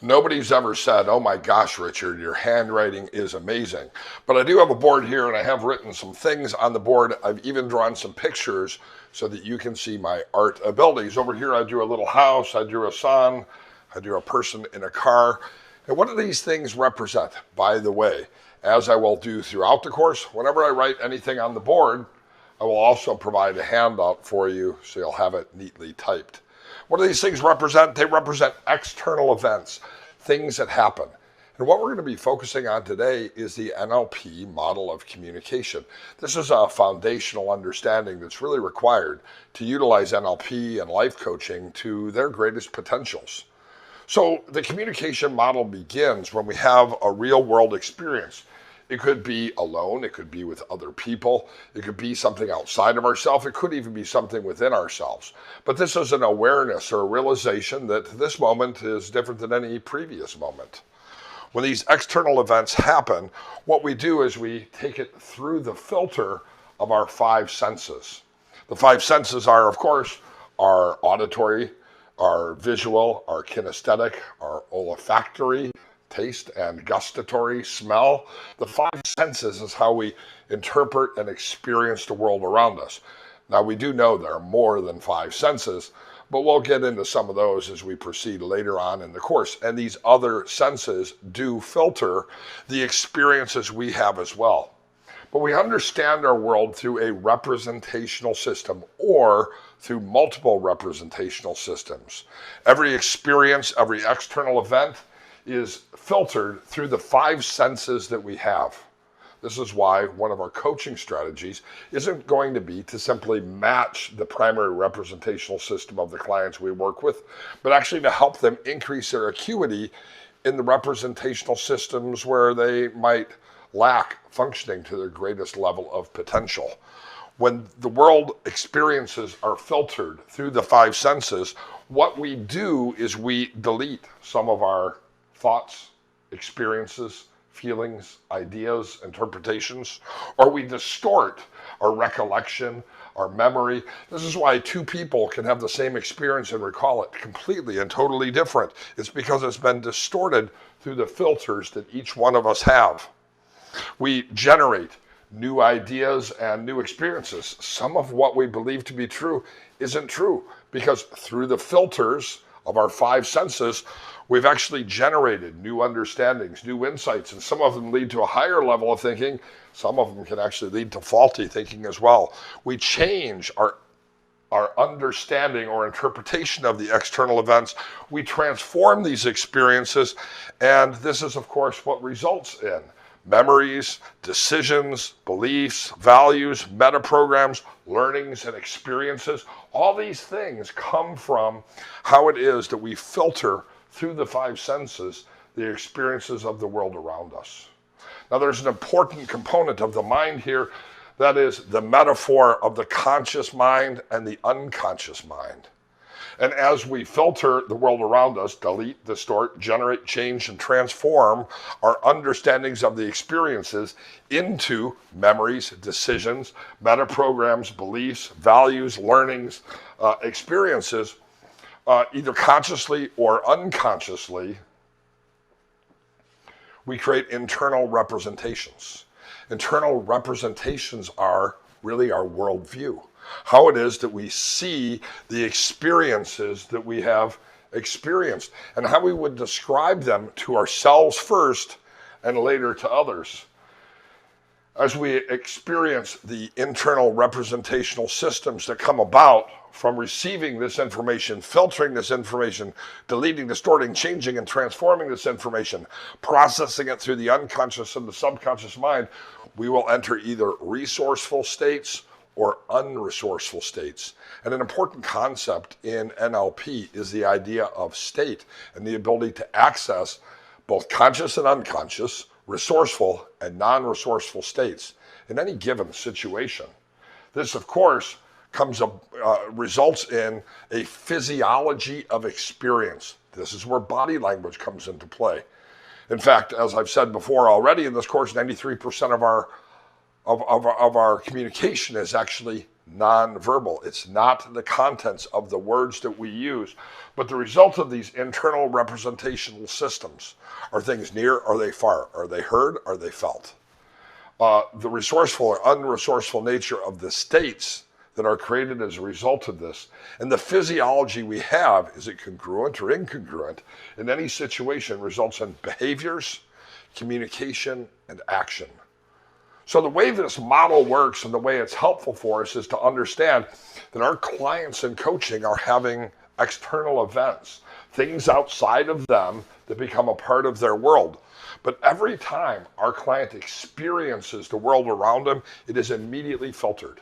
Nobody's ever said, oh my gosh, Richard, your handwriting is amazing. But I do have a board here and I have written some things on the board. I've even drawn some pictures so that you can see my art abilities. Over here, I drew a little house, I drew a sun, I drew a person in a car. And what do these things represent? By the way, as I will do throughout the course, whenever I write anything on the board, I will also provide a handout for you so you'll have it neatly typed. What do these things represent? They represent external events, things that happen. And what we're going to be focusing on today is the NLP Model of Communication. This is a foundational understanding that's really required to utilize NLP and life coaching to their greatest potentials. So the communication model begins when we have a real world experience. It could be alone, it could be with other people, it could be something outside of ourselves, it could even be something within ourselves. But this is an awareness or a realization that this moment is different than any previous moment. When these external events happen, what we do is we take it through the filter of our five senses. The five senses are, of course, our auditory, our visual, our kinesthetic, our olfactory, taste, and gustatory, smell. The five senses is how we interpret and experience the world around us. Now, we do know there are more than five senses, but we'll get into some of those as we proceed later on in the course. And these other senses do filter the experiences we have as well. But we understand our world through a representational system or through multiple representational systems. Every experience, every external event is filtered through the five senses that we have. This is why one of our coaching strategies isn't going to be to simply match the primary representational system of the clients we work with, but actually to help them increase their acuity in the representational systems where they might lack functioning to their greatest level of potential. When the world experiences are filtered through the five senses, what we do is we delete some of our thoughts, experiences, feelings, ideas, interpretations, or we distort our recollection, our memory. This is why two people can have the same experience and recall it completely and totally different. It's because it's been distorted through the filters that each one of us have. We generate new ideas and new experiences. Some of what we believe to be true isn't true because through the filters of our five senses, we've actually generated new understandings, new insights, and some of them lead to a higher level of thinking. Some of them can actually lead to faulty thinking as well. We change our understanding or interpretation of the external events. We transform these experiences, and this is, of course, what results in memories, decisions, beliefs, values, meta programs, learnings, and experiences. All these things come from how it is that we filter through the five senses the experiences of the world around us. Now, there's an important component of the mind here, that is the metaphor of the conscious mind and the unconscious mind. And as we filter the world around us, delete, distort, generate, change, and transform our understandings of the experiences into memories, decisions, meta programs, beliefs, values, learnings, experiences, either consciously or unconsciously, we create internal representations. Internal representations are really our worldview, how it is that we see the experiences that we have experienced, and how we would describe them to ourselves first and later to others. As we experience the internal representational systems that come about from receiving this information, filtering this information, deleting, distorting, changing, and transforming this information, processing it through the unconscious and the subconscious mind, we will enter either resourceful states or unresourceful states. And an important concept in NLP is the idea of state and the ability to access both conscious and unconscious, resourceful and non-resourceful states in any given situation. This, of course, results in a physiology of experience. This is where body language comes into play. In fact, as I've said before already in this course, 93% of our communication is actually nonverbal. It's not the contents of the words that we use, but the result of these internal representational systems. Are things near? Are they far? Are they heard? Are they felt? The resourceful or unresourceful nature of the states that are created as a result of this, and the physiology we have, is it congruent or incongruent, in any situation results in behaviors, communication, and action. So the way this model works and the way it's helpful for us is to understand that our clients in coaching are having external events, things outside of them that become a part of their world. But every time our client experiences the world around them, it is immediately filtered.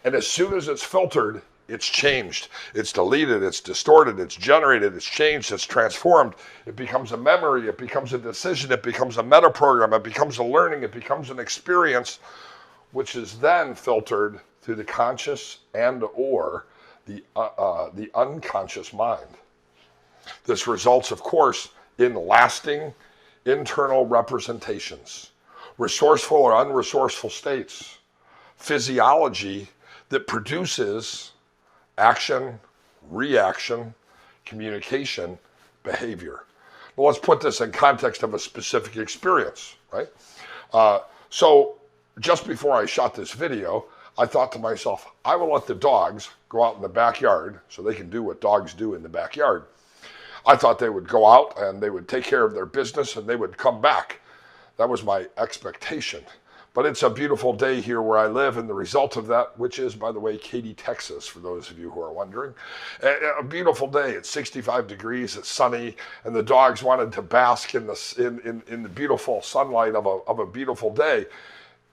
And as soon as it's filtered, it's changed, it's deleted, it's distorted, it's generated, it's changed, it's transformed. It becomes a memory, it becomes a decision, it becomes a meta program, it becomes a learning, it becomes an experience, which is then filtered through the conscious and or the unconscious mind. This results, of course, in lasting internal representations, resourceful or unresourceful states, physiology that produces action, reaction, communication, behavior. Well, let's put this in context of a specific experience, right? So just before I shot this video, I thought to myself, I will let the dogs go out in the backyard so they can do what dogs do in the backyard. I thought they would go out and they would take care of their business and they would come back. That was my expectation. But it's a beautiful day here where I live, and the result of that, which is, by the way, Katy, Texas, for those of you who are wondering, a beautiful day. It's 65 degrees, it's sunny, and the dogs wanted to bask in the beautiful sunlight of a beautiful day.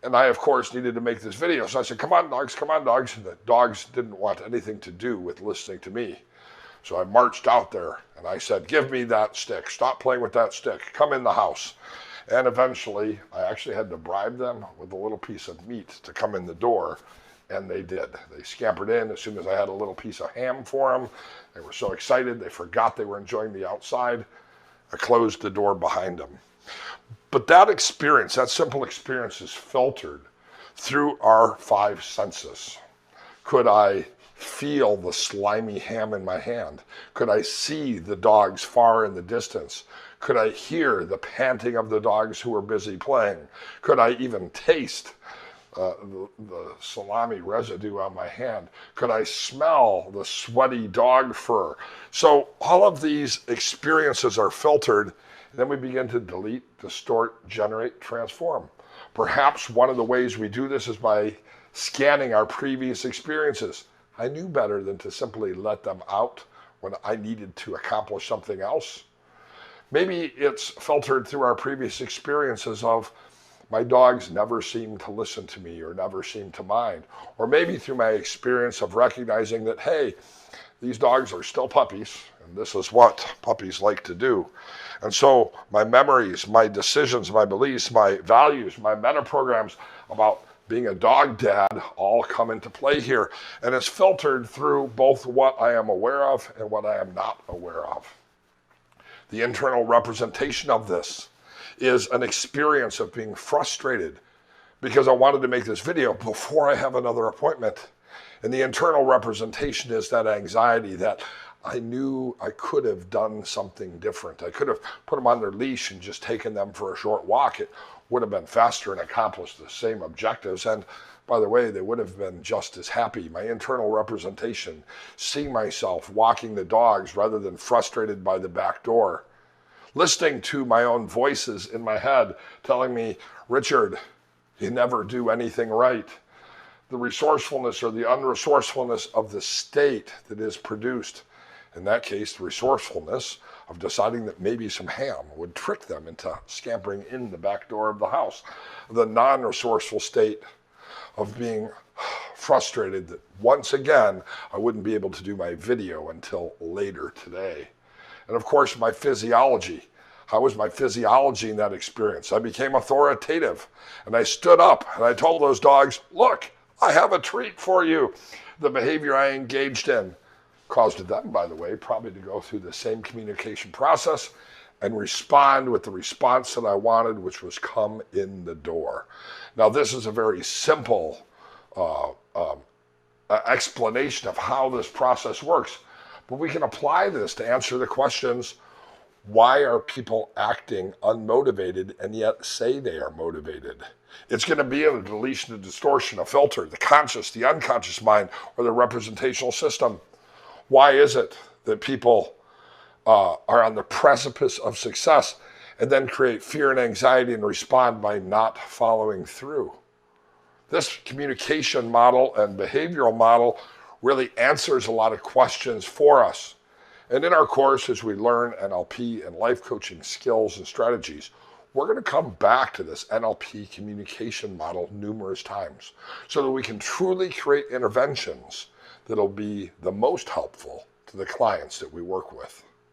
And I, of course, needed to make this video. So I said, come on, dogs, come on, dogs. And the dogs didn't want anything to do with listening to me. So I marched out there and I said, give me that stick. Stop playing with that stick. Come in the house. And eventually, I actually had to bribe them with a little piece of meat to come in the door, and they did. They scampered in as soon as I had a little piece of ham for them. They were so excited, they forgot they were enjoying the outside. I closed the door behind them. But that experience, that simple experience, is filtered through our five senses. Could I feel the slimy ham in my hand? Could I see the dogs far in the distance? Could I hear the panting of the dogs who were busy playing? Could I even taste the salami residue on my hand? Could I smell the sweaty dog fur? So all of these experiences are filtered, and then we begin to delete, distort, generate, transform. Perhaps one of the ways we do this is by scanning our previous experiences. I knew better than to simply let them out when I needed to accomplish something else. Maybe it's filtered through our previous experiences of my dogs never seem to listen to me or never seem to mind. Or maybe through my experience of recognizing that, hey, these dogs are still puppies, and this is what puppies like to do. And so my memories, my decisions, my beliefs, my values, my meta programs about being a dog dad all come into play here. And it's filtered through both what I am aware of and what I am not aware of. The internal representation of this is an experience of being frustrated because I wanted to make this video before I have another appointment. And the internal representation is that anxiety that I knew I could have done something different. I could have put them on their leash and just taken them for a short walk. It would have been faster and accomplished the same objectives. And by the way, they would have been just as happy. My internal representation, seeing myself walking the dogs rather than frustrated by the back door. Listening to my own voices in my head telling me, Richard, you never do anything right. The resourcefulness or the unresourcefulness of the state that is produced. In that case, the resourcefulness of deciding that maybe some ham would trick them into scampering in the back door of the house. The non-resourceful state of being frustrated that once again, I wouldn't be able to do my video until later today. And of course, my physiology. How was my physiology in that experience? I became authoritative and I stood up and I told those dogs, look, I have a treat for you. The behavior I engaged in caused them, by the way, probably to go through the same communication process and respond with the response that I wanted, which was come in the door. Now, this is a very simple explanation of how this process works. But we can apply this to answer the questions, why are people acting unmotivated and yet say they are motivated? It's going to be a deletion, a distortion, a filter, the conscious, the unconscious mind, or the representational system. Why is it that people are on the precipice of success and then create fear and anxiety and respond by not following through? This communication model and behavioral model really answers a lot of questions for us. And in our course, as we learn NLP and life coaching skills and strategies, we're going to come back to this NLP communication model numerous times so that we can truly create interventions that'll be the most helpful to the clients that we work with.